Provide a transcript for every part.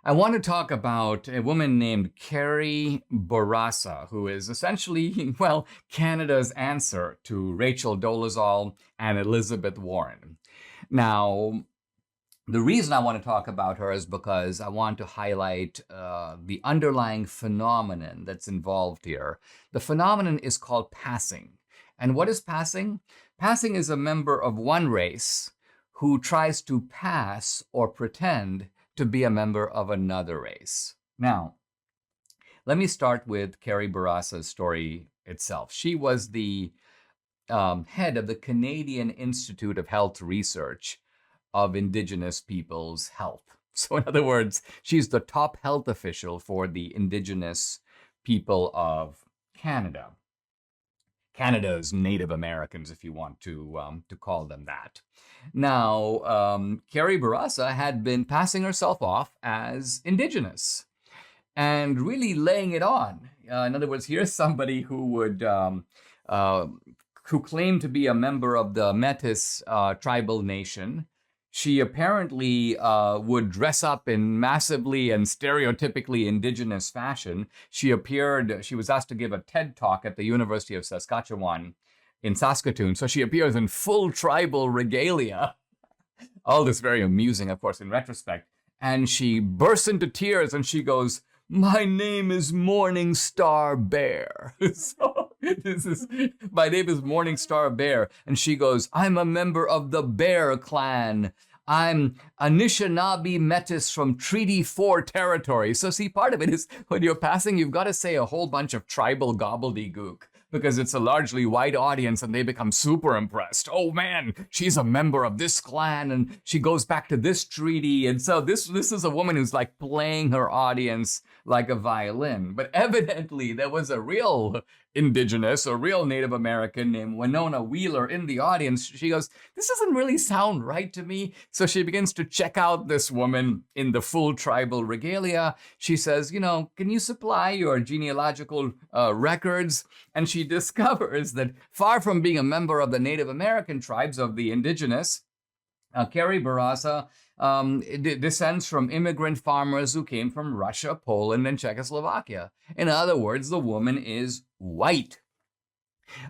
I want to talk about a woman named Carrie Bourassa, who is essentially, well, Canada's answer to Rachel Dolezal and Elizabeth Warren. Now, the reason I want to talk about her is because I want to highlight the underlying phenomenon that's involved here. The phenomenon is called passing. And what is passing? Passing is a member of one race who tries to pass or pretend to be a member of another race. Now, let me start with Kerry Bourassa's story itself. She was the head of the Canadian Institute of Health Research of Indigenous people's health. So in other words, she's the top health official for the Indigenous people of Canada. Canada's Native Americans, if you want to call them that. Now, Carrie Bourassa had been passing herself off as Indigenous and really laying it on. In other words, here's somebody who would who claimed to be a member of the Metis tribal nation. She apparently would dress up in massively and stereotypically Indigenous fashion. She was asked to give a TED talk at the University of Saskatchewan in Saskatoon. So she appears in full tribal regalia. All this very amusing, of course, in retrospect. And she bursts into tears and she goes, "My name is Morning Star Bear." So my name is Morning Star Bear. And she goes, "I'm a member of the Bear Clan. I'm Anishinaabe Metis from Treaty 4 territory." So see, part of it is when you're passing, you've got to say a whole bunch of tribal gobbledygook because it's a largely white audience and they become super impressed. Oh man, she's a member of this clan and she goes back to this treaty. And so this is a woman who's like playing her audience like a violin. But evidently there was a real Indigenous, a real Native American named Winona Wheeler in the audience. She goes, "This doesn't really sound right to me." So she begins to check out this woman in the full tribal regalia. She says, "Can you supply your genealogical records?" And she discovers that far from being a member of the Native American tribes of the Indigenous, Carrie Bourassa descends from immigrant farmers who came from Russia, Poland, and Czechoslovakia. In other words, the woman is white.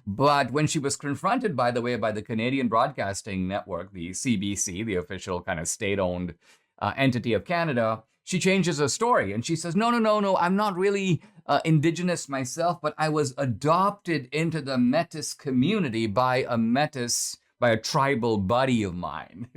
But when she was confronted, by the way, by the Canadian Broadcasting Network, the CBC, the official kind of state-owned entity of Canada, she changes her story and she says, no, I'm not really Indigenous myself, but I was adopted into the Metis community by a tribal buddy of mine.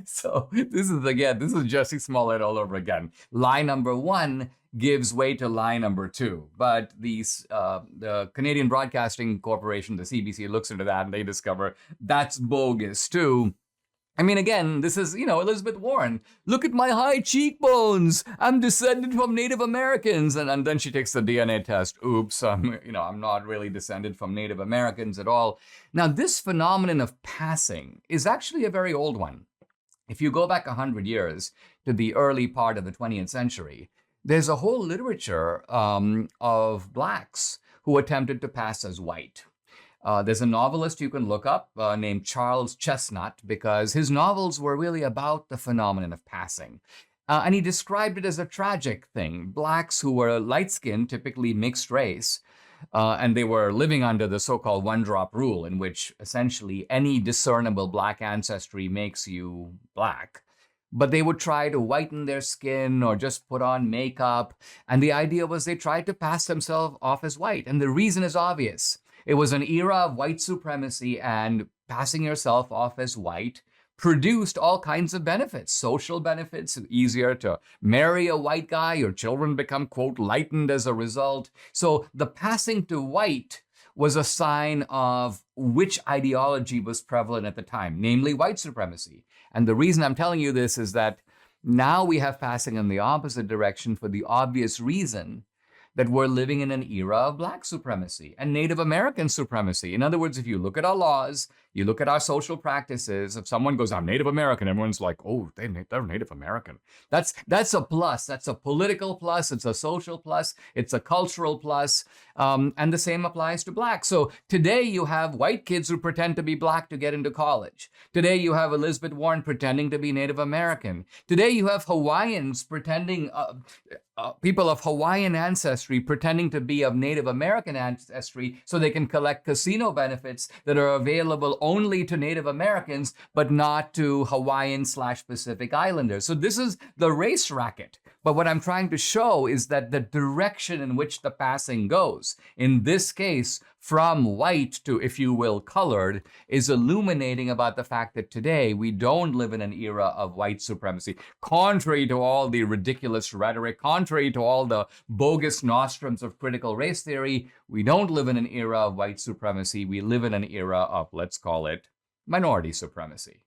So this is Jesse Smollett all over again. Lie number one gives way to lie number two. But the Canadian Broadcasting Corporation, the CBC, looks into that and they discover that's bogus too. I mean, again, this is, Elizabeth Warren. "Look at my high cheekbones. I'm descended from Native Americans." And then she takes the DNA test. Oops, I'm not really descended from Native Americans at all. Now, this phenomenon of passing is actually a very old one. If you go back 100 years to the early part of the 20th century, there's a whole literature of blacks who attempted to pass as white. There's a novelist you can look up named Charles Chestnut because his novels were really about the phenomenon of passing. And he described it as a tragic thing. Blacks who were light-skinned, typically mixed race, and they were living under the so-called one-drop rule, in which essentially any discernible black ancestry makes you black. But they would try to whiten their skin or just put on makeup. And the idea was they tried to pass themselves off as white. And the reason is obvious. It was an era of white supremacy, and passing yourself off as white produced all kinds of benefits, social benefits, easier to marry a white guy, your children become, quote, lightened as a result. So the passing to white was a sign of which ideology was prevalent at the time, namely white supremacy. And the reason I'm telling you this is that now we have passing in the opposite direction for the obvious reason that we're living in an era of black supremacy and Native American supremacy. In other words, if you look at our laws, You look at our social practices. If someone goes, I'm Native American, everyone's like, oh, they're Native American. That's a plus. That's a political plus. It's a social plus. It's a cultural plus. And the same applies to Black. So today you have white kids who pretend to be Black to get into college. Today you have Elizabeth Warren pretending to be Native American. Today you have Hawaiians pretending, people of Hawaiian ancestry pretending to be of Native American ancestry so they can collect casino benefits that are available only to Native Americans, but not to Hawaiian/Pacific Islanders. So this is the race racket. But what I'm trying to show is that the direction in which the passing goes, in this case, from white to, if you will, colored, is illuminating about the fact that today we don't live in an era of white supremacy. Contrary to all the ridiculous rhetoric, contrary to all the bogus nostrums of critical race theory, we don't live in an era of white supremacy. We live in an era of, let's call it, minority supremacy.